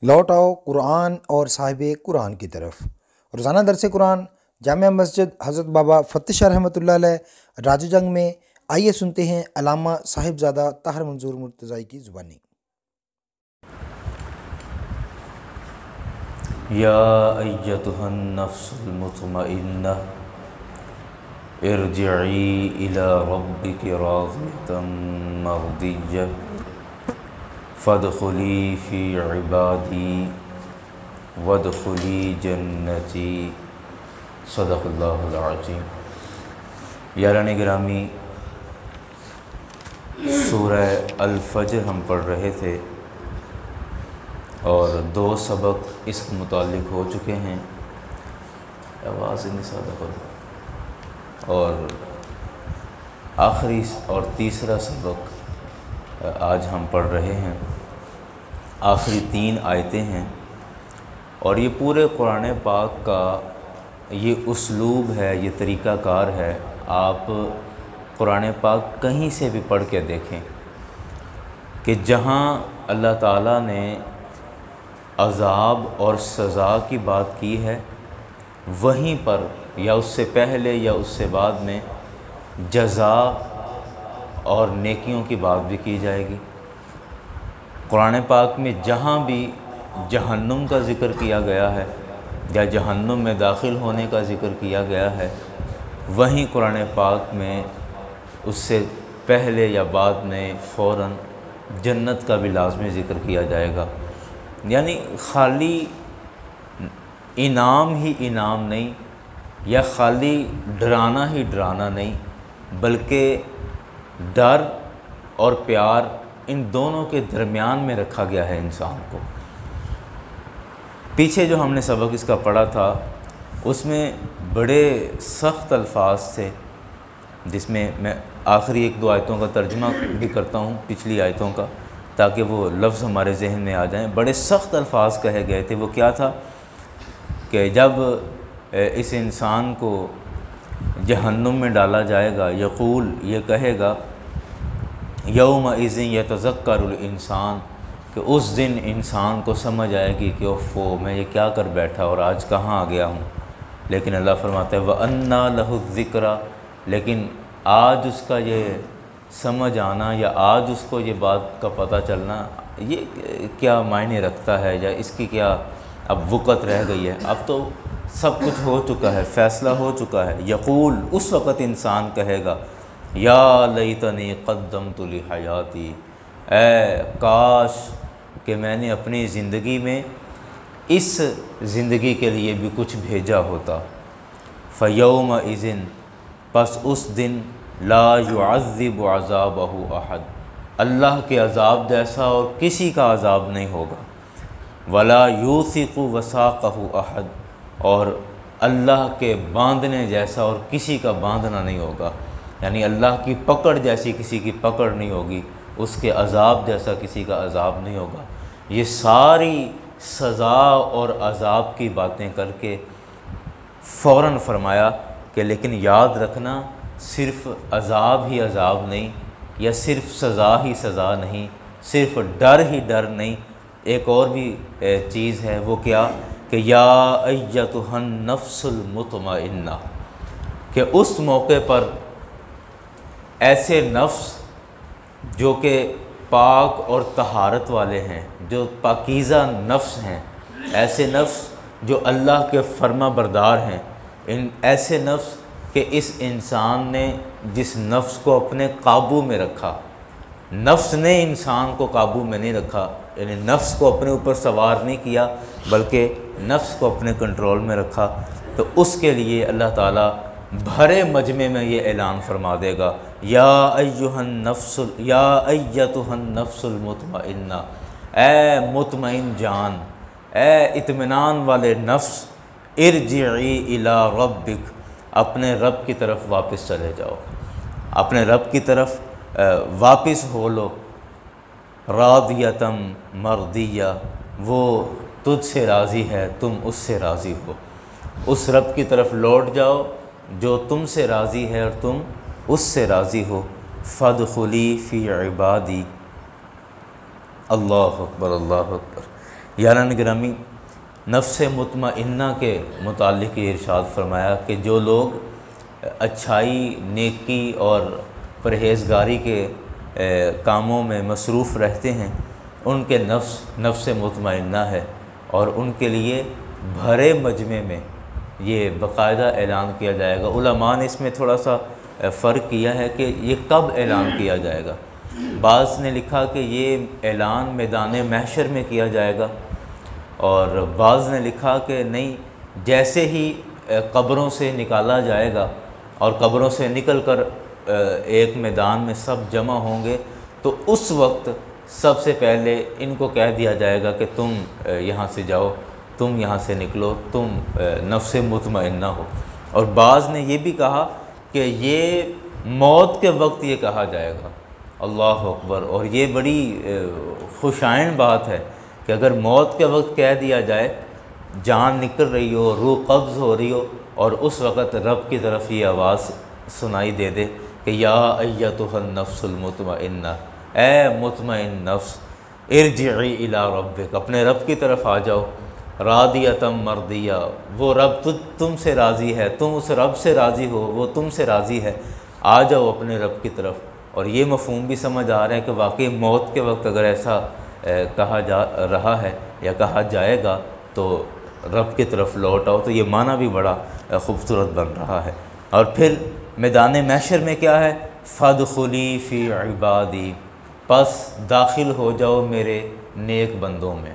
لوٹ آؤ قرآن اور صاحب قرآن کی طرف۔ روزانہ درس قرآن جامع مسجد حضرت بابا فتح شاہ رحمۃ اللہ علیہ راج جنگ میں۔ آئیے سنتے ہیں علامہ صاحبزادہ طاہر منظور مرتضی کی زبانی۔ یا ایتھا النفس المطمئنہ ارجعی الی ربک راضیۃ مرضیہ فادخلی فی عبادی وادخلی جنتی، صدق اللہ العظیم۔ یاران گرامی، سورہ الفجر ہم پڑھ رہے تھے اور 2 سبق اس کے متعلق ہو چکے ہیں۔ آواز نہیں سادہ کرو۔ اور آخری اور تیسرا سبق آج ہم پڑھ رہے ہیں۔ آخری 3 آیتیں ہیں اور یہ پورے قرآن پاک کا یہ اسلوب ہے، یہ طریقہ کار ہے۔ آپ قرآن پاک کہیں سے بھی پڑھ کے دیکھیں کہ جہاں اللہ تعالیٰ نے عذاب اور سزا کی بات کی ہے، وہیں پر یا اس سے پہلے یا اس سے بعد میں جزا اور نیکیوں کی بات بھی کی جائے گی۔ قرآن پاک میں جہاں بھی جہنم کا ذکر کیا گیا ہے یا جہنم میں داخل ہونے کا ذکر کیا گیا ہے، وہیں قرآن پاک میں اس سے پہلے یا بعد میں فوراً جنت کا بھی لازمی ذکر کیا جائے گا۔ یعنی خالی انعام ہی انعام نہیں یا خالی ڈرانا ہی ڈرانا نہیں، بلکہ ڈر اور پیار ان دونوں کے درمیان میں رکھا گیا ہے انسان کو۔ پیچھے جو ہم نے سبق اس کا پڑھا تھا اس میں بڑے سخت الفاظ تھے، جس میں میں آخری 1-2 آیتوں کا ترجمہ بھی کرتا ہوں پچھلی آیتوں کا، تاکہ وہ لفظ ہمارے ذہن میں آ جائیں۔ بڑے سخت الفاظ کہے گئے تھے۔ وہ کیا تھا کہ جب اس انسان کو جہنم میں ڈالا جائے گا، یقول، یہ کہے گا، یومئذ یتذکر الانسان، کہ اس دن انسان کو سمجھ آئے گی کہ اوفو میں یہ کیا کر بیٹھا اور آج کہاں آ گیا ہوں۔ لیکن اللہ فرماتا ہے وَأَنَّا لَهُ الذِّكْرَى، لیکن آج اس کا یہ سمجھ آنا یا آج اس کو یہ بات کا پتہ چلنا، یہ کیا معنی رکھتا ہے یا اس کی کیا اب وقت رہ گئی ہے۔ اب تو سب کچھ ہو چکا ہے، فیصلہ ہو چکا ہے۔ یقول، اس وقت انسان کہے گا، یا لیتنی قدمت لحیاتی، اے کاش کہ میں نے اپنی زندگی میں اس زندگی کے لیے بھی کچھ بھیجا ہوتا۔ فیومئذ، پس اس دن لا يعذب عذابہ احد، اللہ کے عذاب جیسا اور کسی کا عذاب نہیں ہوگا۔ ولا یوثق وثاقہ احد، اور اللہ کے باندھنے جیسا اور کسی کا باندھنا نہیں ہوگا۔ یعنی اللہ کی پکڑ جیسی کسی کی پکڑ نہیں ہوگی، اس کے عذاب جیسا کسی کا عذاب نہیں ہوگا۔ یہ ساری سزا اور عذاب کی باتیں کر کے فوراً فرمایا کہ لیکن یاد رکھنا، صرف عذاب ہی عذاب نہیں، یا صرف سزا ہی سزا نہیں، صرف ڈر ہی ڈر نہیں، ایک اور بھی چیز ہے۔ وہ کیا کہ یا ایتھا النفس المطمئنہ، کہ اس موقع پر ایسے نفس جو کہ پاک اور طہارت والے ہیں، جو پاکیزہ نفس ہیں، ایسے نفس جو اللہ کے فرما بردار ہیں، ان ایسے نفس کہ اس انسان نے جس نفس کو اپنے قابو میں رکھا، نفس نے انسان کو قابو میں نہیں رکھا، یعنی نفس کو اپنے اوپر سوار نہیں کیا بلکہ نفس کو اپنے کنٹرول میں رکھا، تو اس کے لیے اللہ تعالیٰ بھرے مجمع میں یہ اعلان فرما دے گا، یا ایتھا النفس المطمئنہ، اے مطمئن جان، اے اطمینان والے نفس، ارجعی الی ربک، اپنے رب کی طرف واپس چلے جاؤ، اپنے رب کی طرف واپس ہو لو۔ راضیۃ مرضیہ، وہ تجھ سے راضی ہے، تم اس سے راضی ہو۔ اس رب کی طرف لوٹ جاؤ جو تم سے راضی ہے اور تم اس سے راضی ہو۔ فادخلی فی عبادی، اللہ اکبر اللہ اکبر۔ یاران گرامی، نفس مطمئنہ کے متعلق یہ ارشاد فرمایا کہ جو لوگ اچھائی، نیکی اور پرہیزگاری کے کاموں میں مصروف رہتے ہیں ان کے نفس مطمئنہ ہے، اور ان کے لیے بھرے مجمع میں یہ باقاعدہ اعلان کیا جائے گا۔ علماء نے اس میں تھوڑا سا فرق کیا ہے کہ یہ کب اعلان کیا جائے گا۔ بعض نے لکھا کہ یہ اعلان میدان محشر میں کیا جائے گا، اور بعض نے لکھا کہ نہیں، جیسے ہی قبروں سے نکالا جائے گا اور قبروں سے نکل کر ایک میدان میں سب جمع ہوں گے تو اس وقت سب سے پہلے ان کو کہہ دیا جائے گا کہ تم یہاں سے جاؤ، تم یہاں سے نکلو، تم نفس مطمئنہ ہو۔ اور بعض نے یہ بھی کہا کہ یہ موت کے وقت یہ کہا جائے گا۔ اللہ اکبر! اور یہ بڑی خوشائن بات ہے کہ اگر موت کے وقت کہہ دیا جائے، جان نکل رہی ہو، روح قبض ہو رہی ہو، اور اس وقت رب کی طرف یہ آواز سنائی دے دے کہ یا ایتھا النفس المطمئنہ، اے مطمئن نفس، ارجعی الی ربک، اپنے رب کی طرف آ جاؤ، راضیۃ مرضیہ، وہ رب تم سے راضی ہے، تم اس رب سے راضی ہو، وہ تم سے راضی ہے، آ جاؤ اپنے رب کی طرف۔ اور یہ مفہوم بھی سمجھ آ رہا ہے کہ واقعی موت کے وقت اگر ایسا کہا جا رہا ہے یا کہا جائے گا تو رب کی طرف لوٹ آؤ، تو یہ معنی بھی بڑا خوبصورت بن رہا ہے۔ اور پھر میدان محشر میں کیا ہے؟ فادخلی فی عبادی، پس داخل ہو جاؤ میرے نیک بندوں میں،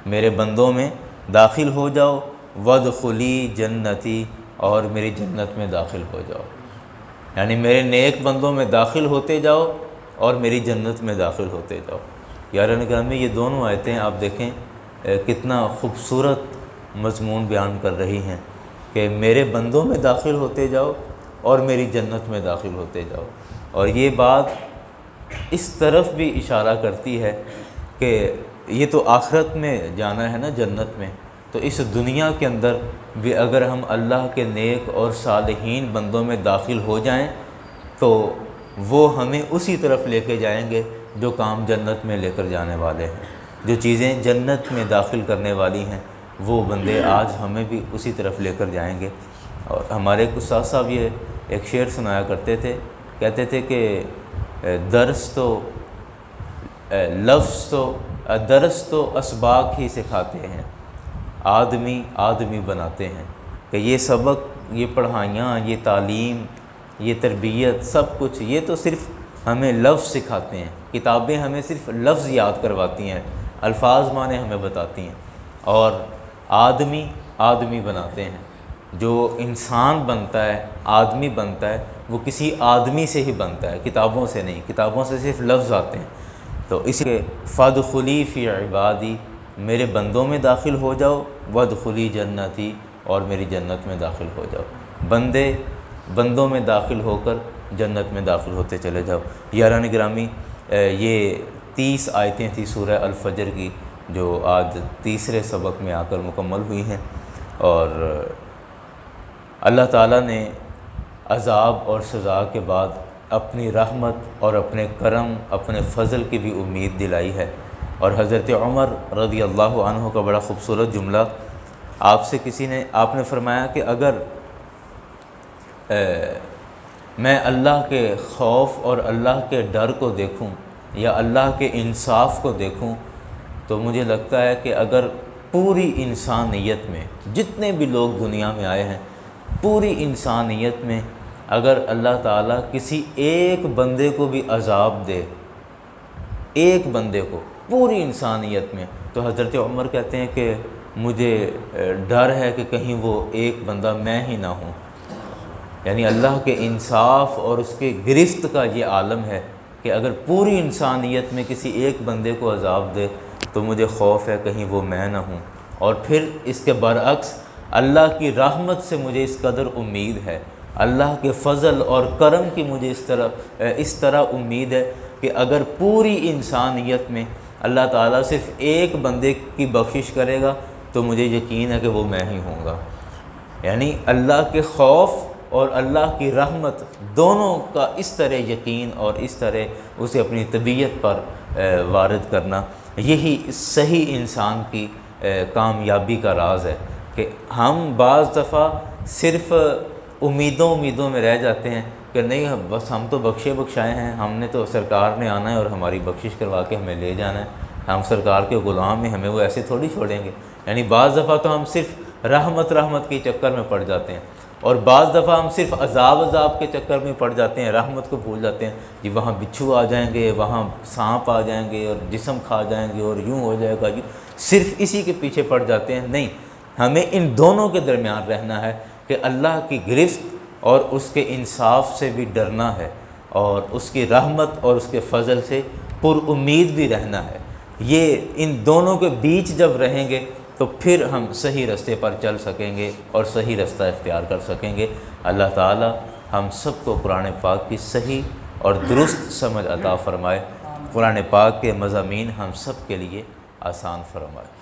میرے بندوں میں داخل ہو جاؤ، وادخلی جنتی، اور میری جنت میں داخل ہو جاؤ، یعنی میرے نیک بندوں میں داخل ہوتے جاؤ اور میری جنت میں داخل ہوتے جاؤ۔ یاران گرامی، یہ دونوں آیتیں آپ دیکھیں کتنا خوبصورت مضمون بیان کر رہی ہیں کہ میرے بندوں میں داخل ہوتے جاؤ اور میری جنت میں داخل ہوتے جاؤ۔ اور یہ بات اس طرف بھی اشارہ کرتی ہے کہ یہ تو آخرت میں جانا ہے نا، جنت میں، تو اس دنیا کے اندر بھی اگر ہم اللہ کے نیک اور صالحین بندوں میں داخل ہو جائیں تو وہ ہمیں اسی طرف لے کے جائیں گے جو کام جنت میں لے کر جانے والے ہیں، جو چیزیں جنت میں داخل کرنے والی ہیں وہ بندے آج ہمیں بھی اسی طرف لے کر جائیں گے۔ اور ہمارے استاد صاحب یہ ایک شعر سنایا کرتے تھے، کہتے تھے کہ درس تو اسباق ہی سکھاتے ہیں، آدمی آدمی بناتے ہیں، کہ یہ سبق، یہ پڑھائیاں، یہ تعلیم، یہ تربیت، سب کچھ یہ تو صرف ہمیں لفظ سکھاتے ہیں، کتابیں ہمیں صرف لفظ یاد کرواتی ہیں، الفاظ معنی ہمیں بتاتی ہیں، اور آدمی آدمی بناتے ہیں۔ جو انسان بنتا ہے، آدمی بنتا ہے، وہ کسی آدمی سے ہی بنتا ہے، کتابوں سے نہیں، کتابوں سے صرف لفظ آتے ہیں۔ تو اس لیے فادخلی فی عبادی، میرے بندوں میں داخل ہو جاؤ، وادخلی جنتی، اور میری جنت میں داخل ہو جاؤ۔ بندوں میں داخل ہو کر جنت میں داخل ہوتے چلے جاؤ۔ یاران گرامی، یہ 30 آیتیں تھیں سورہ الفجر کی جو آج تیسرے سبق میں آ کر مکمل ہوئی ہیں، اور اللہ تعالیٰ نے عذاب اور سزا کے بعد اپنی رحمت اور اپنے کرم، اپنے فضل کی بھی امید دلائی ہے۔ اور حضرت عمر رضی اللہ عنہ کا بڑا خوبصورت جملہ، آپ نے فرمایا کہ اگر میں اللہ کے خوف اور اللہ کے ڈر کو دیکھوں یا اللہ کے انصاف کو دیکھوں تو مجھے لگتا ہے کہ اگر پوری انسانیت میں جتنے بھی لوگ دنیا میں آئے ہیں، پوری انسانیت میں اگر اللہ تعالیٰ کسی ایک بندے کو بھی عذاب دے، ایک بندے کو پوری انسانیت میں، تو حضرت عمر کہتے ہیں کہ مجھے ڈر ہے کہ کہیں وہ ایک بندہ میں ہی نہ ہوں۔ یعنی اللہ کے انصاف اور اس کے گرفت کا یہ عالم ہے کہ اگر پوری انسانیت میں کسی ایک بندے کو عذاب دے تو مجھے خوف ہے کہیں وہ میں نہ ہوں۔ اور پھر اس کے برعکس اللہ کی رحمت سے مجھے اس قدر امید ہے، اللہ کے فضل اور کرم کی مجھے اس طرح امید ہے کہ اگر پوری انسانیت میں اللہ تعالیٰ صرف ایک بندے کی بخشش کرے گا تو مجھے یقین ہے کہ وہ میں ہی ہوں گا۔ یعنی اللہ کے خوف اور اللہ کی رحمت دونوں کا اس طرح یقین اور اس طرح اسے اپنی طبیعت پر وارد کرنا۔ یہی صحیح انسان کی کامیابی کا راز ہے کہ ہم بعض دفعہ صرف امیدوں میں رہ جاتے ہیں کہ نہیں بس ہم تو بخشے بخشائے ہیں، ہم نے تو سرکار نے آنا ہے اور ہماری بخشش کروا کے ہمیں لے جانا ہے، ہم سرکار کے غلام ہیں، ہمیں وہ ایسے تھوڑی چھوڑیں گے۔ یعنی بعض دفعہ تو ہم صرف رحمت کے چکر میں پڑ جاتے ہیں، اور بعض دفعہ ہم صرف عذاب کے چکر میں پڑ جاتے ہیں، رحمت کو بھول جاتے ہیں کہ وہاں بچھو آ جائیں گے، وہاں سانپ آ جائیں گے اور جسم کھا جائیں گے اور یوں ہو جائے گا، صرف اسی کے پیچھے پڑ جاتے ہیں۔ نہیں، ہمیں ان دونوں کے درمیان رہنا ہے کہ اللہ کی گرفت اور اس کے انصاف سے بھی ڈرنا ہے، اور اس کی رحمت اور اس کے فضل سے پر امید بھی رہنا ہے۔ یہ ان دونوں کے بیچ جب رہیں گے تو پھر ہم صحیح راستے پر چل سکیں گے اور صحیح راستہ اختیار کر سکیں گے۔ اللہ تعالی ہم سب کو قرآن پاک کی صحیح اور درست سمجھ عطا فرمائے، قرآن پاک کے مضامین ہم سب کے لیے آسان فرمائے۔